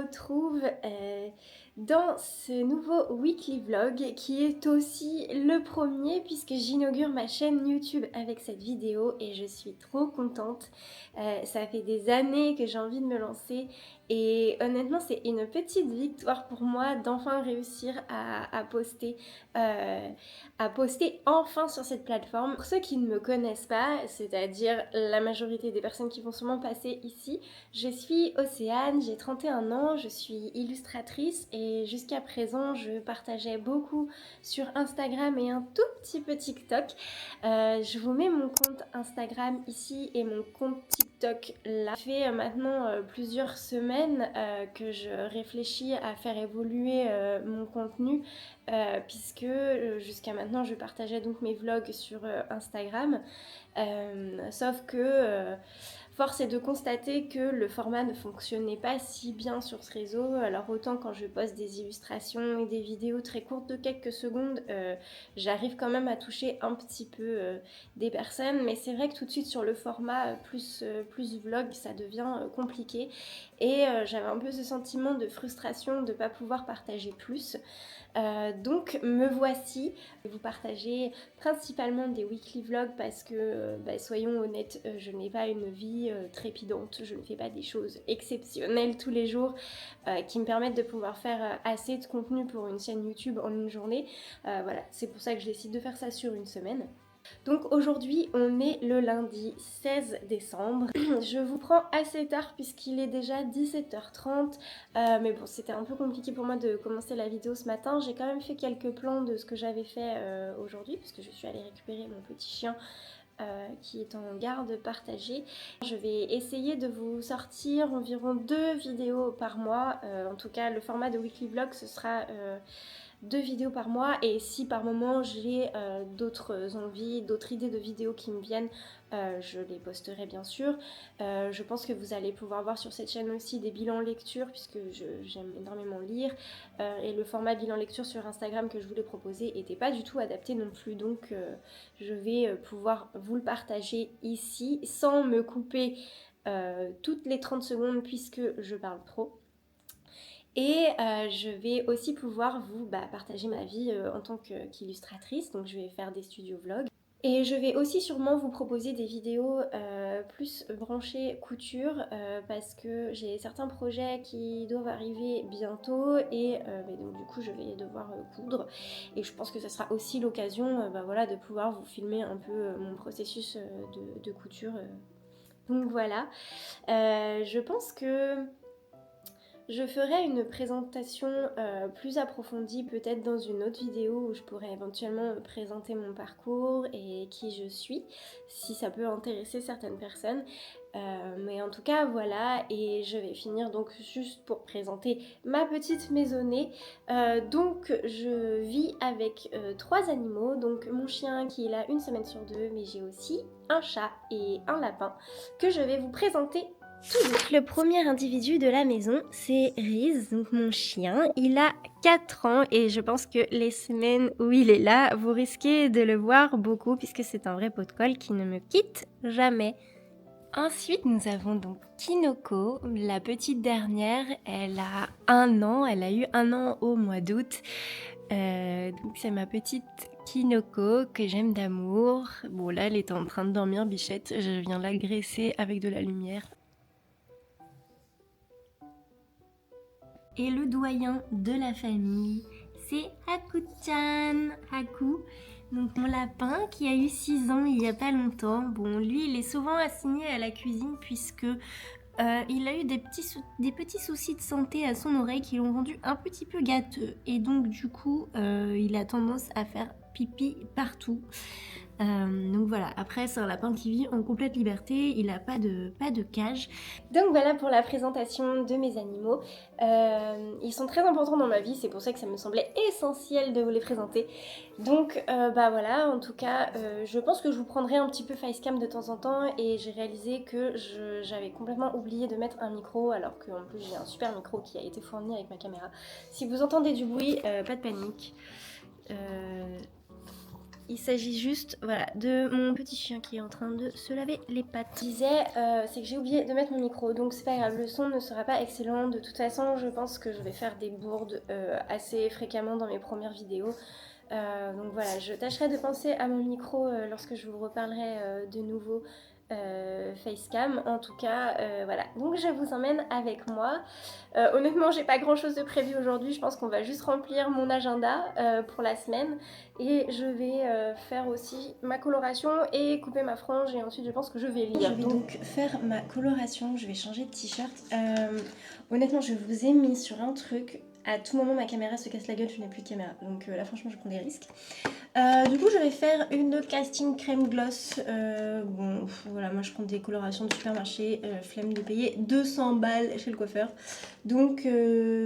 retrouve dans ce nouveau weekly vlog qui est aussi le premier puisque j'inaugure ma chaîne YouTube avec cette vidéo et je suis trop contente. Ça fait des années que j'ai envie de me lancer et honnêtement c'est une petite victoire pour moi d'enfin réussir à poster enfin sur cette plateforme. Pour ceux qui ne me connaissent pas, c'est-à-dire la majorité des personnes qui vont sûrement passer ici, je suis Océane, j'ai 31 ans, je suis illustratrice et jusqu'à présent je partageais beaucoup sur Instagram et un tout petit peu TikTok. Je vous mets mon compte Instagram ici et mon compte TikTok là. Ça fait maintenant plusieurs semaines que je réfléchis à faire évoluer mon contenu puisque jusqu'à maintenant je partageais donc mes vlogs sur Instagram. Sauf que force est de constater que le format ne fonctionnait pas si bien sur ce réseau. Alors autant quand je poste des illustrations et des vidéos très courtes de quelques secondes, j'arrive quand même à toucher un petit peu des personnes. Mais c'est vrai que tout de suite sur le format plus vlog, ça devient compliqué. Et j'avais un peu ce sentiment de frustration de ne pas pouvoir partager plus. Donc me voici, vous partager principalement des weekly vlogs parce que soyons honnêtes, je n'ai pas une vie trépidante, je ne fais pas des choses exceptionnelles tous les jours qui me permettent de pouvoir faire assez de contenu pour une chaîne YouTube en une journée. Voilà, c'est pour ça que je décide de faire ça sur une semaine. Donc aujourd'hui on est le lundi 16 décembre, je vous prends assez tard puisqu'il est déjà 17h30, mais bon c'était un peu compliqué pour moi de commencer la vidéo ce matin. J'ai quand même fait quelques plans de ce que j'avais fait aujourd'hui puisque je suis allée récupérer mon petit chien qui est en garde partagée. Je vais essayer de vous sortir environ 2 vidéos par mois, en tout cas le format de weekly vlog ce sera 2 vidéos par mois et si par moment j'ai d'autres envies, d'autres idées de vidéos qui me viennent, je les posterai bien sûr. Je pense que vous allez pouvoir voir sur cette chaîne aussi des bilans lecture puisque j'aime énormément lire et le format bilan lecture sur Instagram que je voulais proposer n'était pas du tout adapté non plus, donc je vais pouvoir vous le partager ici sans me couper toutes les 30 secondes puisque je parle trop. Et je vais aussi pouvoir vous partager ma vie en tant qu'illustratrice, donc je vais faire des studio vlogs. Et je vais aussi sûrement vous proposer des vidéos plus branchées couture parce que j'ai certains projets qui doivent arriver bientôt et donc du coup je vais devoir coudre et je pense que ça sera aussi l'occasion voilà, de pouvoir vous filmer un peu mon processus de couture. Donc voilà, je pense que je ferai une présentation plus approfondie peut-être dans une autre vidéo où je pourrais éventuellement présenter mon parcours et qui je suis, si ça peut intéresser certaines personnes. Mais en tout cas voilà, et je vais finir donc juste pour présenter ma petite maisonnée. Donc je vis avec 3 animaux, donc mon chien qui est là une semaine sur 2, mais j'ai aussi un chat et un lapin que je vais vous présenter. Donc, le premier individu de la maison, c'est Riz, donc mon chien. Il a 4 ans et je pense que les semaines où il est là, vous risquez de le voir beaucoup puisque c'est un vrai pot de colle qui ne me quitte jamais. Ensuite, nous avons donc Kinoko, la petite dernière. Elle a 1 an, elle a eu 1 an au mois d'août. Donc c'est ma petite Kinoko que j'aime d'amour. Bon là, elle est en train de dormir, bichette. Je viens l'agresser avec de la lumière. Et le doyen de la famille, c'est Haku-chan. Haku, donc mon lapin qui a eu 6 ans il n'y a pas longtemps. Bon, lui, il est souvent assigné à la cuisine puisque il a eu des petits soucis de santé à son oreille qui l'ont rendu un petit peu gâteux. Et donc, du coup, il a tendance à faire pipi partout. Donc voilà, après c'est un lapin qui vit en complète liberté, il n'a pas de cage. Donc voilà pour la présentation de mes animaux. Ils sont très importants dans ma vie, c'est pour ça que ça me semblait essentiel de vous les présenter. Donc voilà, en tout cas, je pense que je vous prendrai un petit peu facecam de temps en temps et j'ai réalisé que j'avais complètement oublié de mettre un micro alors qu'en plus j'ai un super micro qui a été fourni avec ma caméra. Si vous entendez du bruit, pas de panique. Il s'agit juste, voilà, de mon petit chien qui est en train de se laver les pattes. Je disais, c'est que j'ai oublié de mettre mon micro, donc c'est pas grave, le son ne sera pas excellent. De toute façon, je pense que je vais faire des bourdes assez fréquemment dans mes premières vidéos. Donc voilà, je tâcherai de penser à mon micro lorsque je vous reparlerai de nouveau facecam. En tout cas, voilà. Donc je vous emmène avec moi. Honnêtement, j'ai pas grand chose de prévu aujourd'hui. Je pense qu'on va juste remplir mon agenda pour la semaine. Et je vais faire aussi ma coloration et couper ma frange. Et ensuite, je pense que je vais lire. Je vais donc faire ma coloration. Je vais changer de t-shirt. Honnêtement, je vous ai mis sur un truc. À tout moment, ma caméra se casse la gueule, je n'ai plus de caméra. Donc là, franchement, je prends des risques. Du coup, je vais faire une casting crème gloss. Bon, voilà, moi je prends des colorations de supermarché. Flemme de payer 200 balles chez le coiffeur. Donc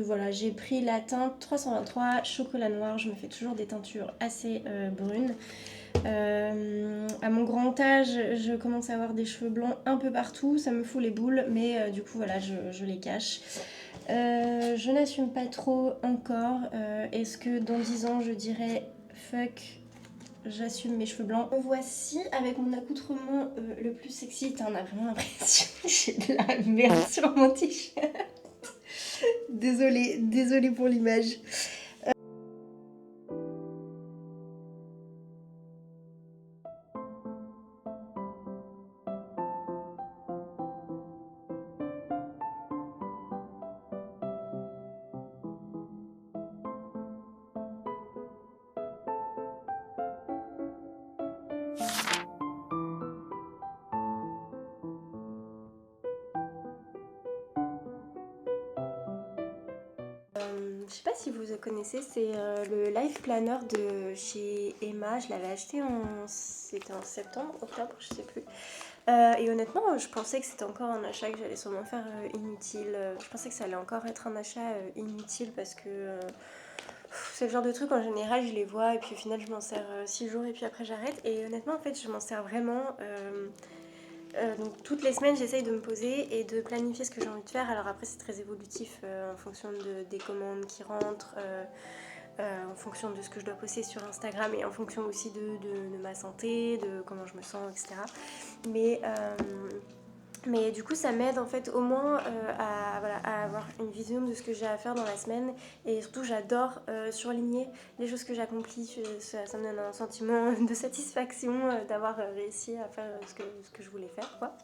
voilà, j'ai pris la teinte 323 chocolat noir. Je me fais toujours des teintures assez brunes. À mon grand âge, je commence à avoir des cheveux blancs un peu partout. Ça me fout les boules, mais du coup, voilà, je les cache. Je n'assume pas trop encore. Est-ce que dans 10 ans, je dirais fuck, j'assume mes cheveux blancs. Me voici avec mon accoutrement le plus sexy. T'en as vraiment l'impression que j'ai de la merde sur mon t-shirt. Désolée pour l'image. Je sais pas si vous connaissez, c'est le Life Planner de chez Emma. Je l'avais acheté c'était en septembre, octobre, je sais plus. Et honnêtement, je pensais que c'était encore un achat que j'allais sûrement faire inutile. Je pensais que ça allait encore être un achat inutile parce que c'est le genre de truc en général, je les vois et puis au final, je m'en sers 6 jours et puis après j'arrête. Et honnêtement, en fait, je m'en sers vraiment. Donc toutes les semaines j'essaye de me poser et de planifier ce que j'ai envie de faire. Alors après c'est très évolutif en fonction des commandes qui rentrent, en fonction de ce que je dois poster sur Instagram et en fonction aussi de ma santé, de comment je me sens, etc. Mais, mais du coup ça m'aide en fait au moins voilà, à avoir une vision de ce que j'ai à faire dans la semaine. Et surtout j'adore surligner les choses que j'accomplis. Ça me donne un sentiment de satisfaction d'avoir réussi à faire ce que je voulais faire, quoi.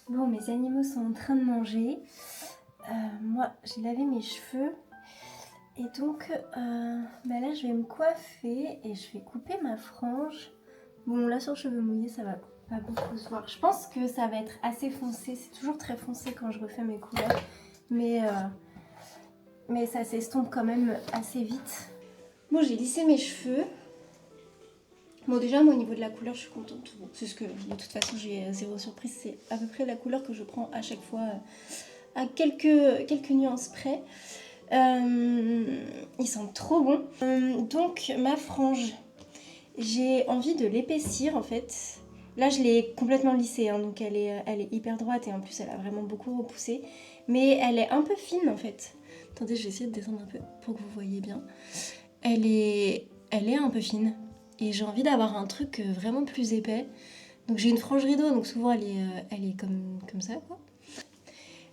Bon, mes animaux sont en train de manger. Moi, j'ai lavé mes cheveux. Et donc, bah là, je vais me coiffer et je vais couper ma frange. Bon, là, sur cheveux mouillés, ça va pas beaucoup se voir. Je pense que ça va être assez foncé. C'est toujours très foncé quand je refais mes couleurs. Mais ça s'estompe quand même assez vite. Bon, j'ai lissé mes cheveux. Bon, déjà, moi, au niveau de la couleur, je suis contente. Bon, c'est ce que, de toute façon, j'ai zéro surprise. C'est à peu près la couleur que je prends à chaque fois, à quelques nuances près. Ils sont trop bons. Donc, ma frange, j'ai envie de l'épaissir, en fait. Là, je l'ai complètement lissée, hein, donc elle est hyper droite et en plus, elle a vraiment beaucoup repoussé. Mais elle est un peu fine, en fait. Attendez, je vais essayer de descendre un peu pour que vous voyez bien. Elle est un peu fine. Et j'ai envie d'avoir un truc vraiment plus épais. Donc j'ai une frange rideau, donc souvent elle est comme ça, quoi.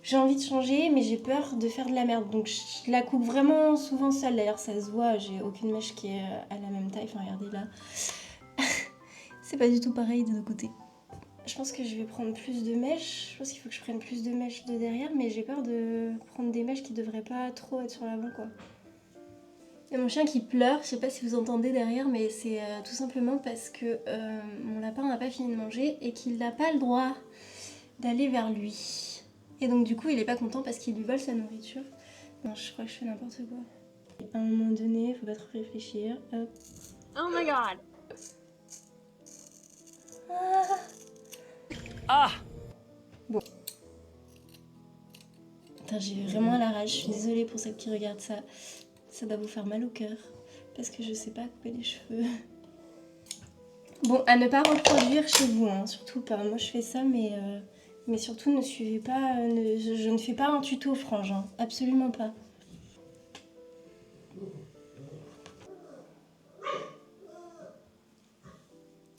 J'ai envie de changer, mais j'ai peur de faire de la merde. Donc je la coupe vraiment souvent seule. D'ailleurs, ça se voit, j'ai aucune mèche qui est à la même taille. Enfin, regardez là. C'est pas du tout pareil des deux côtés. Je pense que je vais prendre plus de mèches. Je pense qu'il faut que je prenne plus de mèches de derrière, mais j'ai peur de prendre des mèches qui devraient pas trop être sur l'avant, quoi. Il y a mon chien qui pleure, je sais pas si vous entendez derrière, mais c'est tout simplement parce que mon lapin n'a pas fini de manger et qu'il n'a pas le droit d'aller vers lui. Et donc du coup, il est pas content parce qu'il lui vole sa nourriture. Non, je crois que je fais n'importe quoi. À un moment donné, il faut pas trop réfléchir. Hop. Oh my god. Ah. Bon. Putain, j'ai vraiment la rage. Je suis désolée pour celles qui regardent ça. Ça doit vous faire mal au cœur. Parce que je sais pas couper les cheveux. Bon, à ne pas reproduire chez vous, hein, surtout pas. Moi, je fais ça, mais surtout ne suivez pas... je ne fais pas un tuto frange, hein. Absolument pas.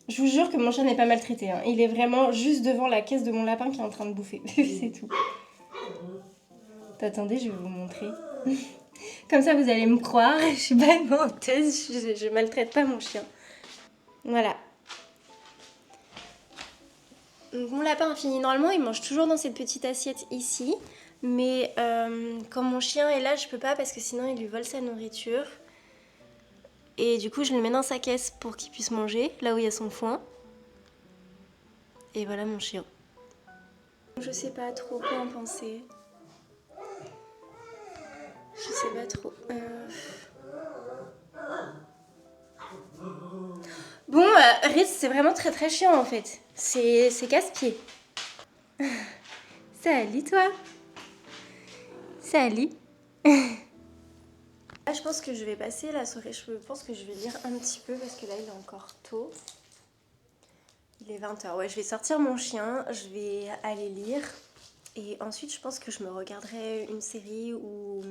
Je vous jure que mon chat n'est pas maltraité. Hein. Il est vraiment juste devant la caisse de mon lapin qui est en train de bouffer. C'est tout. Attendez, je vais vous montrer. Comme ça, vous allez me croire. Je suis pas une menteuse. Je maltraite pas mon chien. Voilà. Donc, mon lapin a fini. Normalement, il mange toujours dans cette petite assiette ici. Mais quand mon chien est là, je peux pas parce que sinon, il lui vole sa nourriture. Et du coup, je le mets dans sa caisse pour qu'il puisse manger, là où il y a son foin. Et voilà mon chien. Je sais pas trop quoi en penser. Je sais pas trop. Bon, Riz, c'est vraiment très très chiant en fait. C'est casse-pied. Salut toi. Salut. Là, je pense que je vais passer la soirée. Je pense que je vais lire un petit peu parce que là, il est encore tôt. Il est 20h. Ouais, je vais sortir mon chien. Je vais aller lire. Et ensuite, je pense que je me regarderai une série ou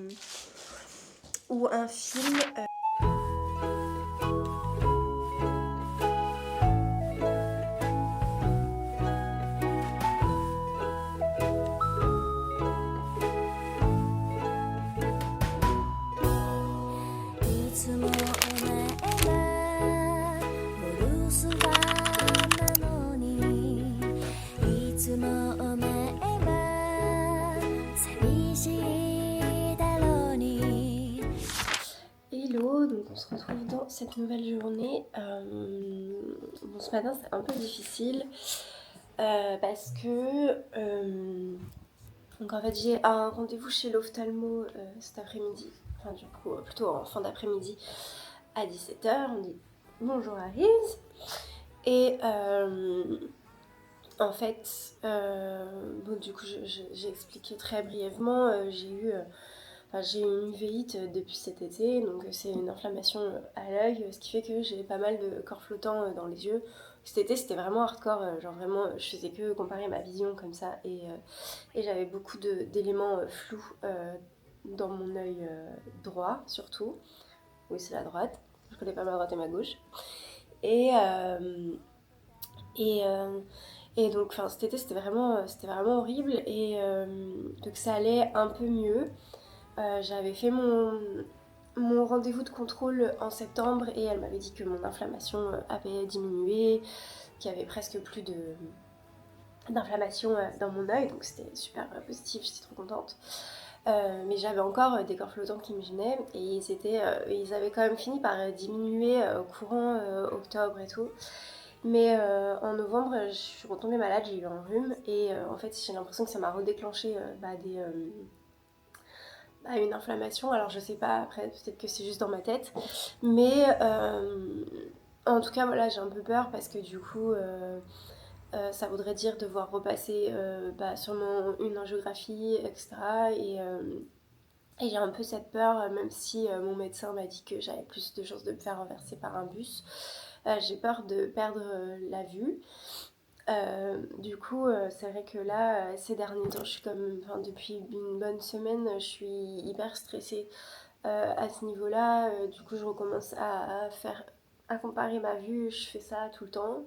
un film. Hello, donc on se retrouve dans cette nouvelle journée. Bon, ce matin c'est un peu difficile parce que donc en fait j'ai un rendez-vous chez l'ophtalmo cet après-midi, enfin du coup plutôt en fin d'après-midi à 17h. On dit bonjour Arise et en fait bon du coup j'ai expliqué très brièvement, j'ai eu une uvéite depuis cet été, donc c'est une inflammation à l'œil, ce qui fait que j'ai pas mal de corps flottants dans les yeux. Cet été c'était vraiment hardcore, genre vraiment je faisais que comparer ma vision comme ça et j'avais beaucoup d'éléments flous dans mon œil droit surtout. Oui, c'est la droite, je connais pas ma droite et ma gauche. Et, et, euh, et donc cet été c'était vraiment horrible et donc ça allait un peu mieux. J'avais fait mon rendez-vous de contrôle en septembre et elle m'avait dit que mon inflammation avait diminué, qu'il y avait presque plus d'inflammation dans mon œil, donc c'était super positif, j'étais trop contente. Mais j'avais encore des corps flottants qui me gênaient et ils avaient quand même fini par diminuer au courant octobre et tout. Mais en novembre, je suis retombée malade, j'ai eu un rhume et en fait j'ai l'impression que ça m'a redéclenché une inflammation. Alors je sais pas, après peut-être que c'est juste dans ma tête, mais en tout cas voilà, j'ai un peu peur parce que du coup ça voudrait dire devoir repasser sûrement une angiographie, etc. Et j'ai un peu cette peur, même si mon médecin m'a dit que j'avais plus de chances de me faire renverser par un bus. J'ai peur de perdre la vue. Du coup, c'est vrai que là, ces derniers temps, depuis une bonne semaine, je suis hyper stressée à ce niveau-là. Du coup, je recommence à comparer ma vue. Je fais ça tout le temps.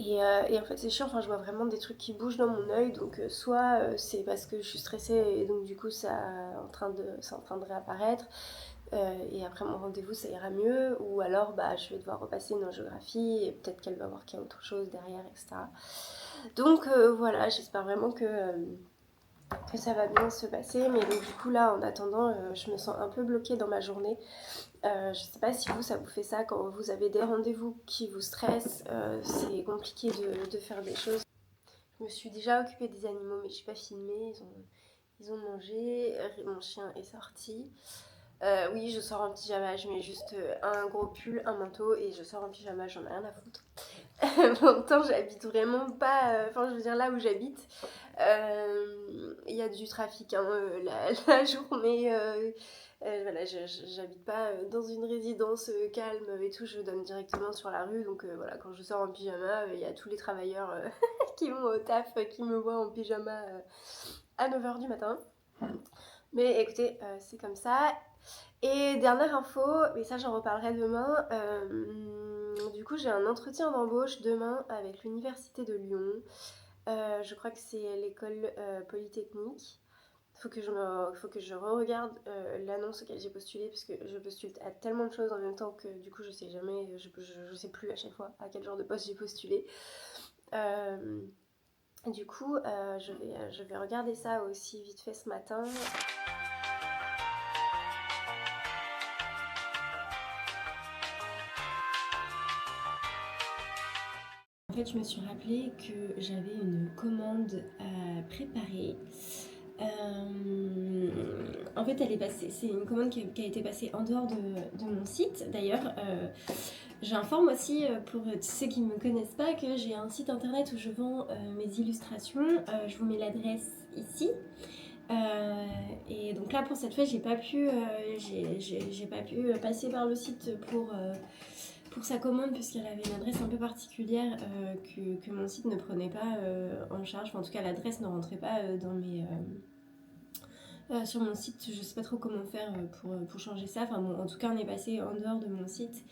Et en fait c'est chiant, enfin je vois vraiment des trucs qui bougent dans mon œil, donc soit c'est parce que je suis stressée et donc du coup c'est en train de réapparaître, et après mon rendez-vous ça ira mieux, ou alors bah, je vais devoir repasser une angiographie et peut-être qu'elle va voir qu'il y a autre chose derrière, etc. Donc voilà, j'espère vraiment que ça va bien se passer, mais donc du coup là en attendant je me sens un peu bloquée dans ma journée. Je sais pas si vous ça vous fait ça quand vous avez des rendez-vous qui vous stressent, c'est compliqué de faire des choses. Je me suis déjà occupée des animaux mais je suis pas filmée, ils ont mangé, mon chien est sorti. Oui, je sors en pyjama, je mets juste un gros pull, un manteau et je sors en pyjama, j'en ai rien à foutre. Pourtant, j'habite vraiment pas. Enfin, je veux dire, là où j'habite, il y a du trafic hein, la journée. Voilà, j'habite pas dans une résidence calme et tout, je donne directement sur la rue. Donc voilà, quand je sors en pyjama, il y a tous les travailleurs qui vont au taf, qui me voient en pyjama à 9h du matin. Mais écoutez, c'est comme ça. Et dernière info, mais ça j'en reparlerai demain, du coup j'ai un entretien d'embauche demain avec l'université de Lyon. Je crois que c'est l'école polytechnique. Faut que je re-regarde l'annonce auquel j'ai postulé, parce que je postule à tellement de choses en même temps que du coup je sais jamais, je sais plus à chaque fois à quel genre de poste j'ai postulé. Du coup je vais regarder ça aussi vite fait ce matin. En fait, je me suis rappelé que j'avais une commande à préparer. En fait, elle est passée. C'est une commande qui a été passée en dehors de mon site. D'ailleurs, j'informe aussi pour ceux qui ne me connaissent pas que j'ai un site internet où je vends mes illustrations. Je vous mets l'adresse ici. Et donc là, pour cette fois, j'ai pas pu passer par le site pour sa commande, puisqu'elle avait une adresse un peu particulière que mon site ne prenait pas en charge. Enfin, en tout cas, l'adresse ne rentrait pas sur mon site. Je sais pas trop comment faire pour changer ça. Enfin bon, en tout cas, on est passé en dehors de mon site.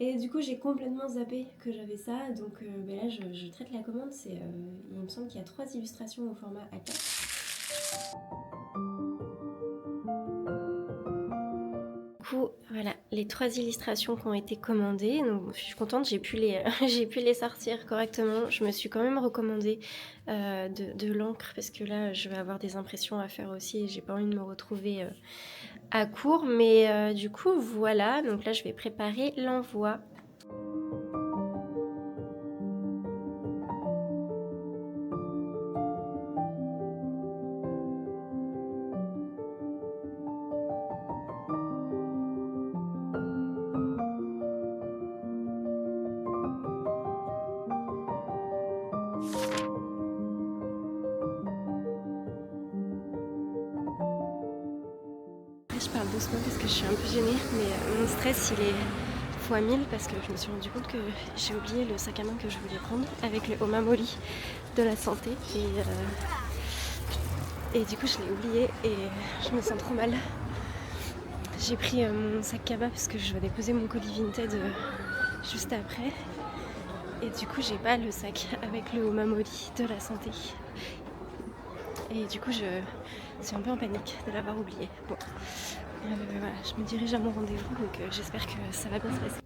Et du coup, j'ai complètement zappé que j'avais ça. Donc ben là, je traite la commande. Il me semble qu'il y a 3 illustrations au format A4. Voilà, les 3 illustrations qui ont été commandées, donc je suis contente, j'ai pu les sortir correctement. Je me suis quand même recommandé de l'encre, parce que là je vais avoir des impressions à faire aussi et j'ai pas envie de me retrouver à court, mais du coup voilà, donc là je vais préparer l'envoi. Je parle doucement parce que je suis un peu gênée, mais mon stress il est fois 1000 parce que je me suis rendu compte que j'ai oublié le sac à main que je voulais prendre avec le Omamori de la santé, et du coup je l'ai oublié et je me sens trop mal. J'ai pris mon sac cabas parce que je vais déposer mon colis Vinted juste après, et du coup j'ai pas le sac avec le Omamori de la santé, et du coup je suis un peu en panique de l'avoir oublié. Bon, voilà, je me dirige à mon rendez-vous, donc j'espère que ça va bien se passer.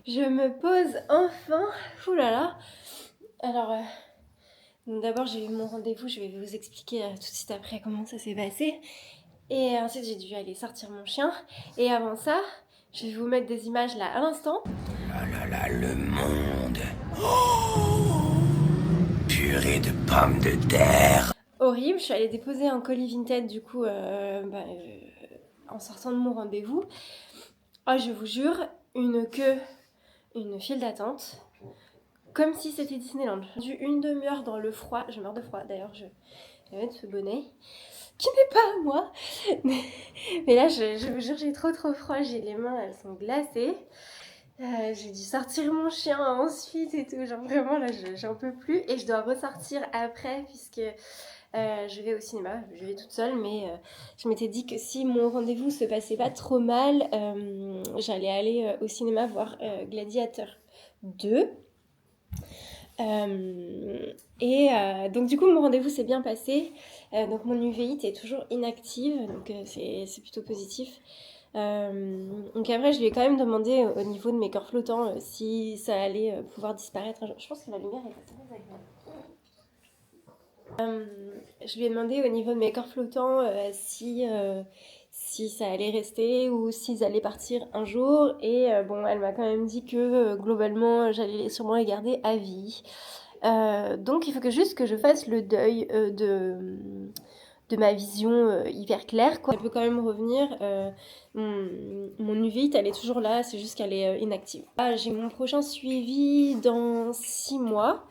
Je me pose enfin. Ouh là là. Alors, d'abord j'ai eu mon rendez-vous, je vais vous expliquer tout de suite après comment ça s'est passé. Et ensuite j'ai dû aller sortir mon chien. Et avant ça, je vais vous mettre des images là à l'instant. Là là là, le monde. Oh, purée de pommes de terre. Horrible, je suis allée déposer un colis Vinted du coup en sortant de mon rendez-vous. Oh, je vous jure, une queue, une file d'attente. Comme si c'était Disneyland. J'ai dû une demi-heure dans le froid. Je meurs de froid d'ailleurs, je vais mettre ce bonnet qui n'est pas à moi. Mais là, je vous jure, j'ai trop froid. J'ai les mains, elles sont glacées. J'ai dû sortir mon chien ensuite et tout. Genre vraiment, là, j'en peux plus. Et je dois ressortir après puisque Je vais au cinéma, je vais toute seule, mais je m'étais dit que si mon rendez-vous se passait pas trop mal, j'allais aller au cinéma voir Gladiateur 2. Donc du coup mon rendez-vous s'est bien passé, donc mon uveit est toujours inactive, donc c'est plutôt positif. Donc après je lui ai quand même demandé au niveau de mes corps flottants si ça allait pouvoir disparaître un jour. Je pense que la lumière est assez désagréable. Je lui ai demandé au niveau de mes corps flottants si ça allait rester ou s'ils allaient partir un jour. Et bon, elle m'a quand même dit que globalement, j'allais sûrement les garder à vie. Donc il faut juste que je fasse le deuil de ma vision hyper claire, quoi. Elle peut quand même revenir. Mon uvite, elle est toujours là, c'est juste qu'elle est inactive. J'ai mon prochain suivi dans 6 mois.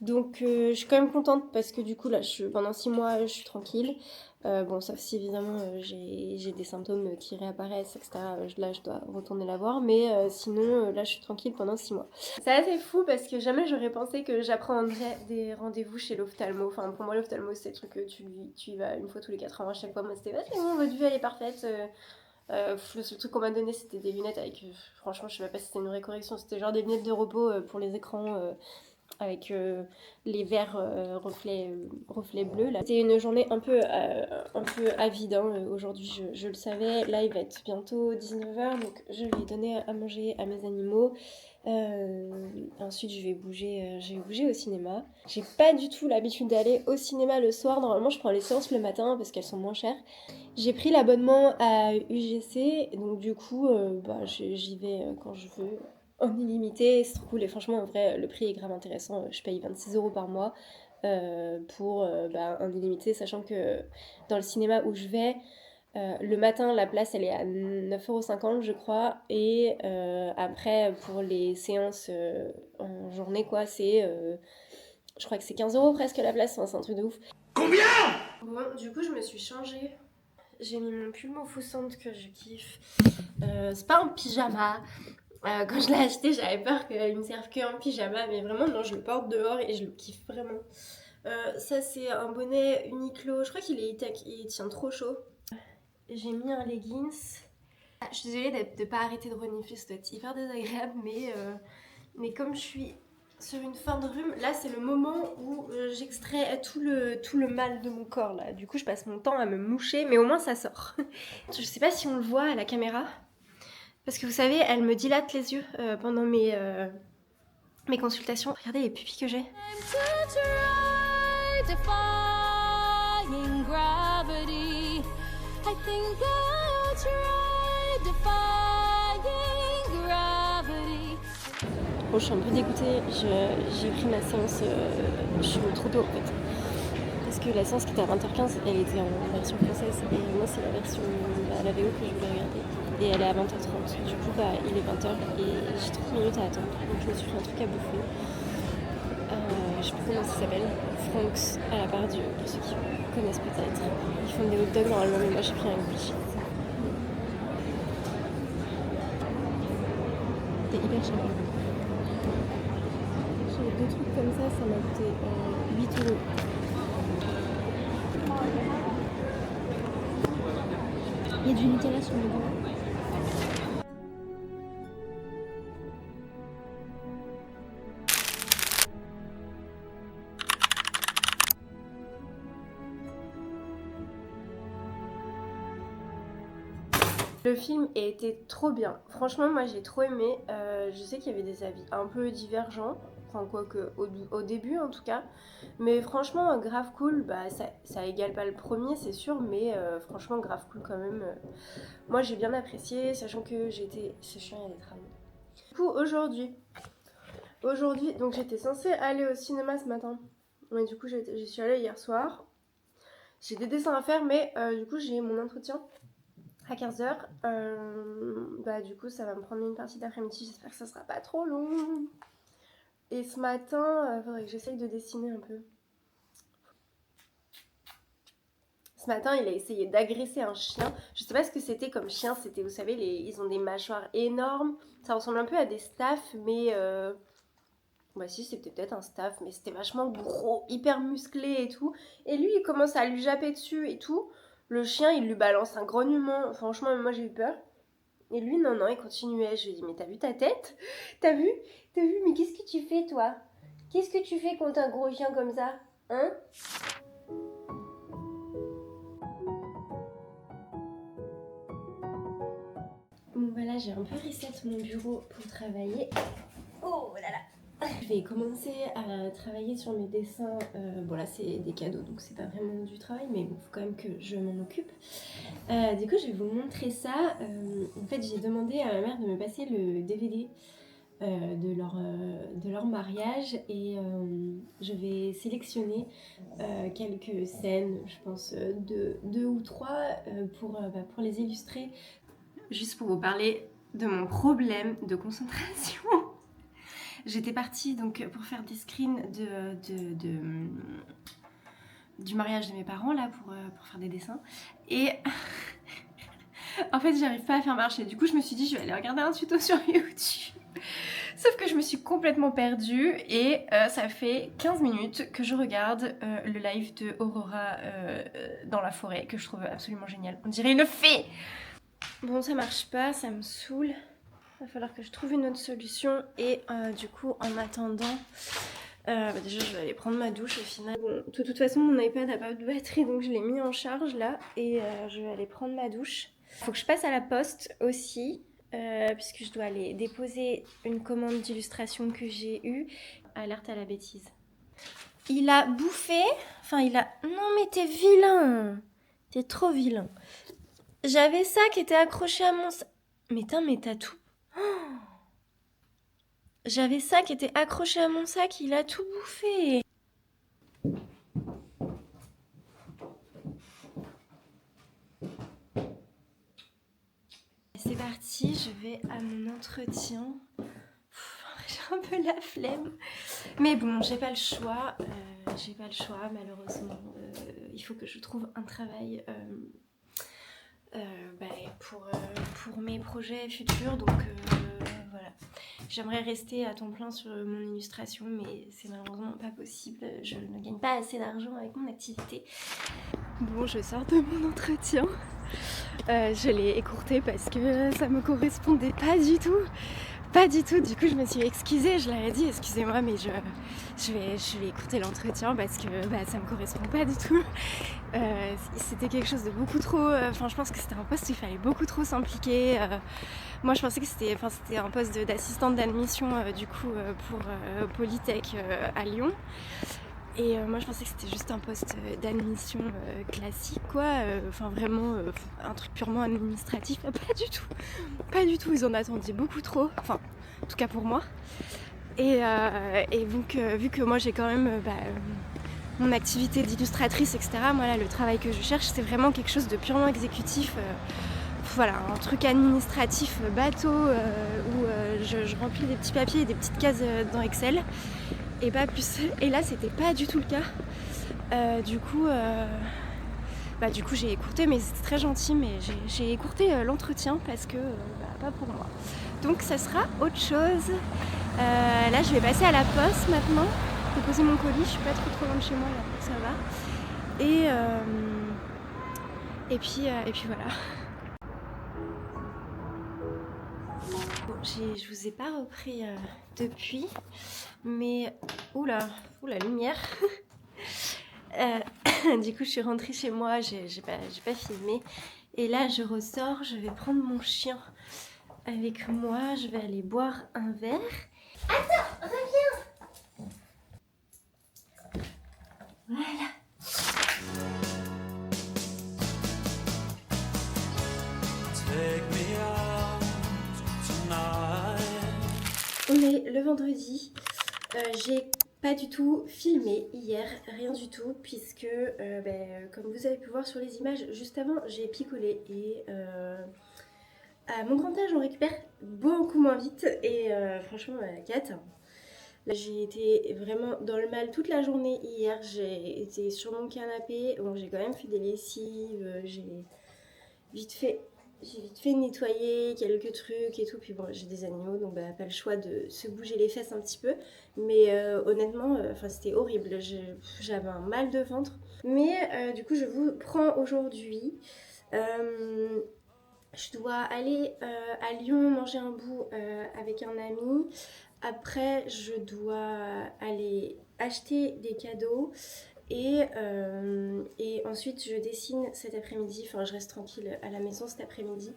Donc je suis quand même contente parce que du coup là pendant 6 mois je suis tranquille. Bon, sauf si évidemment j'ai des symptômes qui réapparaissent, etc. Là je dois retourner la voir, mais sinon là je suis tranquille pendant 6 mois. C'est assez fou parce que jamais j'aurais pensé que j'apprendrais des rendez-vous chez l'ophtalmo. Enfin pour moi l'ophtalmo c'est le truc que tu y vas une fois tous les 4 ans à chaque fois. Moi c'était c'est bon, votre vue elle est parfaite. Le seul truc qu'on m'a donné c'était des lunettes avec, franchement je sais pas si c'était une vraie correction, c'était genre des lunettes de repos pour les écrans. Avec les verres reflets bleus. C'était une journée un peu avide, hein. Aujourd'hui je le savais. Là il va être bientôt 19h, donc je vais donner à manger à mes animaux. Ensuite je vais bouger au cinéma. J'ai pas du tout l'habitude d'aller au cinéma le soir. Normalement je prends les séances le matin parce qu'elles sont moins chères. J'ai pris l'abonnement à UGC, donc du coup j'y vais quand je veux. En illimité, c'est trop cool et franchement en vrai le prix est grave intéressant. Je paye 26€ par mois pour un illimité, sachant que dans le cinéma où je vais, le matin la place elle est à 9,50€ je crois, et après pour les séances en journée quoi c'est je crois que c'est 15€ presque la place, enfin, c'est un truc de ouf. Combien? Bon du coup je me suis changée, j'ai mis mon pull Mofusante que je kiffe, c'est pas un pyjama. Quand je l'ai acheté, j'avais peur qu'il me serve qu'en pyjama, mais vraiment, non, je le porte dehors et je le kiffe vraiment. Ça, c'est un bonnet Uniqlo. Je crois il tient trop chaud. J'ai mis un leggings. Je suis désolée de pas arrêter de renifler, ça doit être hyper désagréable, mais comme je suis sur une fin de rhume, là, c'est le moment où j'extrais tout le mal de mon corps, là. Du coup, je passe mon temps à me moucher, mais au moins, ça sort. Je sais pas si on le voit à la caméra. Parce que vous savez, elle me dilate les yeux pendant mes consultations. Regardez les pupilles que j'ai. Bon, je suis un peu dégoûtée. J'ai pris ma séance, je suis trop tôt en fait. Parce que la séance qui était à 20h15, elle était en version française. Et moi, c'est la version la VO que je voulais regarder. Et elle est à 20h30. Du coup, il est 20h et j'ai 30 minutes à attendre. Donc je me suis fait un truc à bouffer. Je sais plus comment ça s'appelle. Frank's à la part Dieu, pour ceux qui connaissent peut-être. Ils font des hot dogs normalement, mais moi j'ai pris un glitch. C'était hyper cher. J'ai 2 trucs comme ça m'a coûté 8€. Il y a du Nutella sur le dos. Le film était trop bien. Franchement, moi j'ai trop aimé. Je sais qu'il y avait des avis un peu divergents. Enfin, quoique au début en tout cas. Mais franchement, grave cool. Ça égale pas le premier, c'est sûr. Mais franchement, grave cool quand même. Moi j'ai bien apprécié, sachant que j'étais. C'est chiant, il y a des travaux. Du coup, aujourd'hui, donc j'étais censée aller au cinéma ce matin. Mais du coup, j'y suis allée hier soir. J'ai des dessins à faire, mais du coup, j'ai mon entretien à 15h. Du coup, ça va me prendre une partie d'après-midi. J'espère que ça sera pas trop long. Et ce matin, faudrait que j'essaye de dessiner un peu. Ce matin, il a essayé d'agresser un chien. Je sais pas ce que c'était comme chien. C'était, vous savez, ils ont des mâchoires énormes. Ça ressemble un peu à des staffs, mais Bah si, c'était peut-être un staff, mais c'était vachement gros, hyper musclé et tout. Et lui, il commence à lui japper dessus et tout. Le chien, il lui balance un grognement. Franchement, moi j'ai eu peur. Et lui, non, non, il continuait. Je lui ai dit, mais t'as vu ta tête? T'as vu? T'as vu? Mais qu'est-ce que tu fais, toi? Qu'est-ce que tu fais contre un gros chien comme ça? Hein? Bon, voilà, j'ai un peu reset mon bureau pour travailler. Oh là là! Je vais commencer à travailler sur mes dessins. Bon, là, c'est des cadeaux, donc c'est pas vraiment du travail, mais bon, faut quand même que je m'en occupe. Du coup, je vais vous montrer ça. En fait, j'ai demandé à ma mère de me passer le DVD de leur mariage et je vais sélectionner quelques scènes, je pense deux ou trois, pour les illustrer. Juste pour vous parler de mon problème de concentration. J'étais partie donc pour faire des screens du mariage de mes parents là pour faire des dessins et en fait j'arrive pas à faire marcher. Du coup je me suis dit je vais aller regarder un tuto sur YouTube. Sauf que je me suis complètement perdue et ça fait 15 minutes que je regarde le live de Aurora dans la forêt que je trouve absolument génial. On dirait une fée. Bon ça marche pas, ça me saoule. Il va falloir que je trouve une autre solution et du coup en attendant déjà je vais aller prendre ma douche au final. Bon, de toute façon mon iPad n'a pas de batterie donc je l'ai mis en charge là et je vais aller prendre ma douche. Faut que je passe à la poste aussi puisque je dois aller déposer une commande d'illustration que j'ai eue. Alerte à la bêtise. Il a bouffé, enfin il a... Non mais t'es vilain. T'es trop vilain. J'avais ça qui était accroché à mon... Mais t'as tout... J'avais ça qui était accroché à mon sac, il a tout bouffé. C'est parti, je vais à mon entretien. J'ai un peu la flemme. Mais bon, j'ai pas le choix. Malheureusement. Il faut que je trouve un travail pour mes projets futurs. Donc voilà. J'aimerais rester à temps plein sur mon illustration, mais c'est malheureusement pas possible. Je ne gagne pas assez d'argent avec mon activité. Bon, je sors de mon entretien. Je l'ai écourté parce que ça me correspondait pas du tout. Pas du tout, du coup je me suis excusée, je leur ai dit excusez-moi mais je vais écouter l'entretien parce que ça me correspond pas du tout. C'était quelque chose de beaucoup trop, je pense que c'était un poste où il fallait beaucoup trop s'impliquer. Moi je pensais que c'était un poste d'assistante d'admission du coup pour Polytech à Lyon. Et moi je pensais que c'était juste un poste d'admission classique quoi, vraiment un truc purement administratif, pas du tout, ils en attendaient beaucoup trop, enfin en tout cas pour moi. Et donc vu que moi j'ai quand même mon activité d'illustratrice etc, moi là le travail que je cherche c'est vraiment quelque chose de purement exécutif, voilà un truc administratif bateau où je remplis des petits papiers et des petites cases dans Excel. Et pas plus. Et là c'était pas du tout le cas. Du coup j'ai écourté, mais c'était très gentil, mais j'ai écourté l'entretien parce que pas pour moi. Donc ça sera autre chose. Là je vais passer à la poste maintenant, déposer mon colis, je suis pas trop loin de chez moi là, donc ça va. Et puis voilà. Bon, je vous ai pas repris depuis, mais oula, lumière. Du coup, je suis rentrée chez moi, j'ai pas filmé. Et là, je ressors, je vais prendre mon chien avec moi, je vais aller boire un verre. Attends, reviens. Voilà. On est le vendredi. J'ai pas du tout filmé hier, rien du tout, puisque comme vous avez pu voir sur les images juste avant, j'ai picolé et à mon grand âge on récupère beaucoup moins vite et franchement la cata. Là j'ai été vraiment dans le mal toute la journée hier, j'ai été sur mon canapé, bon j'ai quand même fait des lessives, j'ai vite fait J'ai vite fait nettoyer quelques trucs et tout, puis bon, j'ai des animaux, donc bah, pas le choix de se bouger les fesses un petit peu. Mais honnêtement, c'était horrible, j'avais un mal de ventre. Mais du coup, je vous prends aujourd'hui. Je dois aller à Lyon manger un bout avec un ami. Après, je dois aller acheter des cadeaux. Et ensuite, je dessine cet après-midi. Enfin, je reste tranquille à la maison cet après-midi.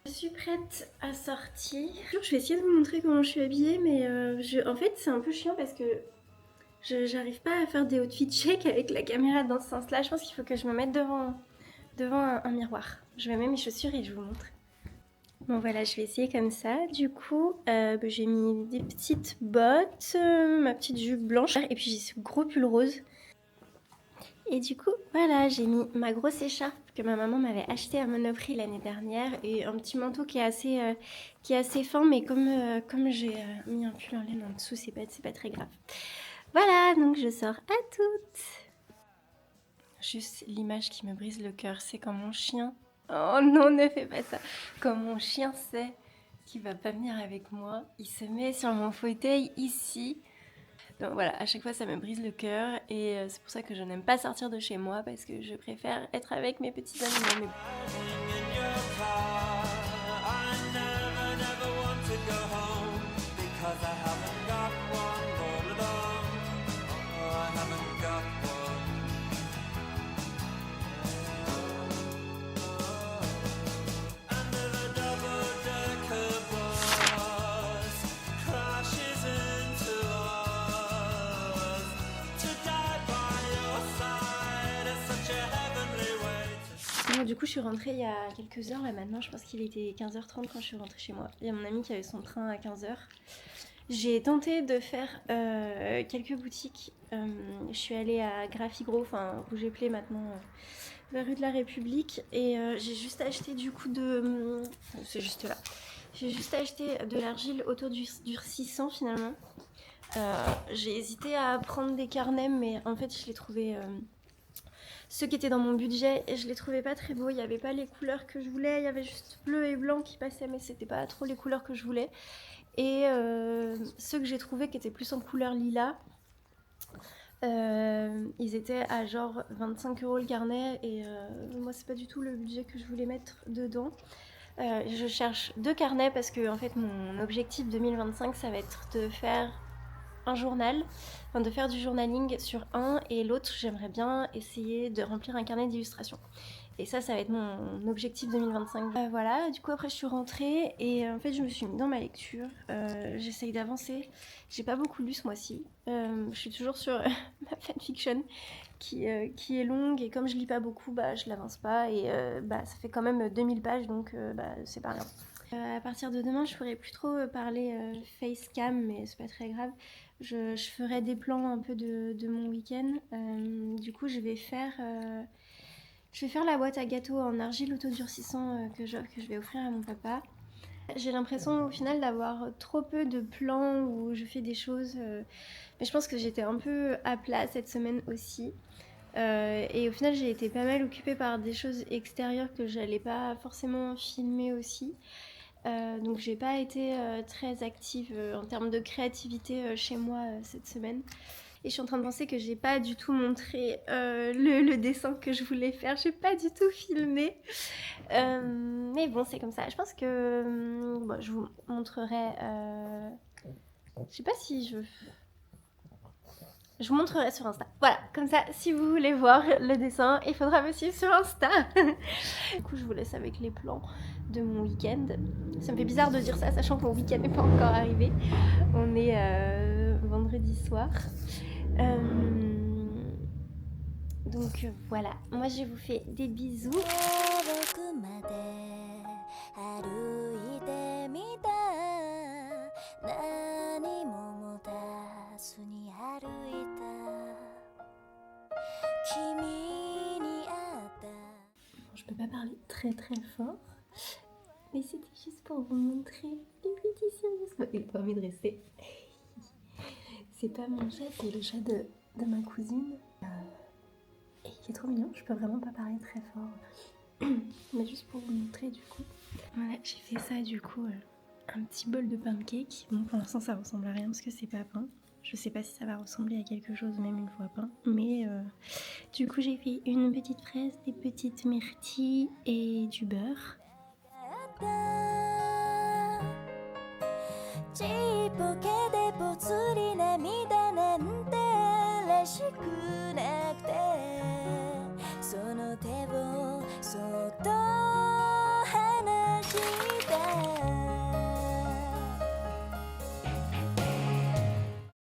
Je suis prête à sortir. Je vais essayer de vous montrer comment je suis habillée, mais en fait, c'est un peu chiant parce que j'arrive pas à faire des outfits check avec la caméra dans ce sens-là. Je pense qu'il faut que je me mette devant un miroir. Je vais mettre mes chaussures et je vous montre. Bon voilà, je vais essayer comme ça. Du coup, j'ai mis des petites bottes, ma petite jupe blanche et puis j'ai ce gros pull rose. Et du coup, voilà, j'ai mis ma grosse écharpe que ma maman m'avait achetée à Monoprix l'année dernière et un petit manteau qui est assez fin, mais comme j'ai mis un pull en laine en dessous, c'est pas très grave. Voilà, donc je sors à toutes. Juste l'image qui me brise le cœur, c'est quand mon chien... Oh non, ne fais pas ça. Quand mon chien sait qu'il va pas venir avec moi, il se met sur mon fauteuil ici. Donc voilà, à chaque fois ça me brise le cœur et c'est pour ça que je n'aime pas sortir de chez moi parce que je préfère être avec mes petits animaux. Bon, du coup, je suis rentrée il y a quelques heures. Là, maintenant, je pense qu'il était 15h30 quand je suis rentrée chez moi. Il y a mon ami qui avait son train à 15h. J'ai tenté de faire quelques boutiques. Je suis allée à Graphigro, enfin Rouge Play maintenant, la rue de la République. Et j'ai juste acheté du coup c'est juste là. J'ai juste acheté de l'argile autodurcissant finalement. J'ai hésité à prendre des carnets, mais en fait, je les trouvais... ceux qui étaient dans mon budget et je les trouvais pas très beaux, il n'y avait pas les couleurs que je voulais, il y avait juste bleu et blanc qui passaient mais c'était pas trop les couleurs que je voulais. Et ceux que j'ai trouvés qui étaient plus en couleur lilas, ils étaient à genre 25 € le carnet et moi c'est pas du tout le budget que je voulais mettre dedans. Je cherche 2 carnets parce que en fait mon objectif 2025 ça va être de faire un journal, enfin de faire du journaling sur un et l'autre j'aimerais bien essayer de remplir un carnet d'illustration. Et ça va être mon objectif 2025. Voilà, du coup après je suis rentrée et en fait je me suis mis dans ma lecture. J'essaye d'avancer. J'ai pas beaucoup lu ce mois-ci. Je suis toujours sur ma fanfiction qui est longue et comme je lis pas beaucoup, bah je l'avance pas et ça fait quand même 2000 pages donc c'est pas rien. À partir de demain, je pourrai plus trop parler facecam, mais c'est pas très grave. Je ferai des plans un peu de mon week-end. Du coup, je vais faire la boîte à gâteaux en argile autodurcissant que je vais offrir à mon papa. J'ai l'impression au final d'avoir trop peu de plans où je fais des choses. Mais je pense que j'étais un peu à plat cette semaine aussi. Et au final, j'ai été pas mal occupée par des choses extérieures que j'allais pas forcément filmer aussi. Donc j'ai pas été très active en termes de créativité chez moi cette semaine. Et je suis en train de penser que j'ai pas du tout montré le dessin que je voulais faire. J'ai pas du tout filmé. Mais bon, c'est comme ça. Je pense que je vous montrerai. Je sais pas si je vous montrerai sur Insta. Voilà, comme ça, si vous voulez voir le dessin, il faudra me suivre sur Insta. Du coup, je vous laisse avec les plans de mon week-end. Ça me fait bizarre de dire ça, sachant que mon week-end n'est pas encore arrivé. On est vendredi soir. Donc voilà, moi je vous fais des bisous. Je peux pas parler très très fort, mais c'était juste pour vous montrer les petit Sirius. Il n'a pas envie de rester. C'est pas mon chat, c'est le chat de ma cousine. Et il est trop mignon, je peux vraiment pas parler très fort. Mais juste pour vous montrer du coup. Voilà, j'ai fait ça du coup, un petit bol de pancake. Bon, pour l'instant ça ressemble à rien parce que c'est pas peint. Je sais pas si ça va ressembler à quelque chose même une fois peint. Mais du coup j'ai fait une petite fraise, des petites myrtilles et du beurre. Cheap, okay.